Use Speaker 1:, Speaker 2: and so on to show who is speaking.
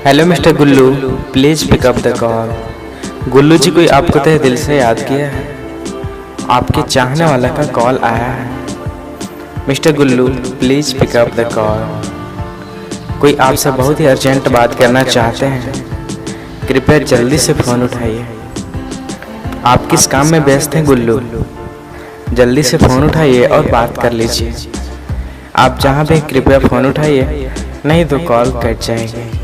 Speaker 1: Hello mister Gullu, please pick up the call. Gullu ji, कोई आपको तहे दिल से याद किया है। आपके चाहने वाला का कॉल आया है। Mister Gullu, please pick up the call. कोई आपसे बहुत ही अर्जेंट बात करना चाहते हैं। कृपया जल्दी से फ़ोन उठाइए। आप किस काम में व्यस्त हैं गुल्लू? जल्दी से फ़ोन उठाइए और बात कर लीजिए। आप जहाँ भी कृपया फ़ोन उठाइए, नहीं तो कॉल कट जाएगी।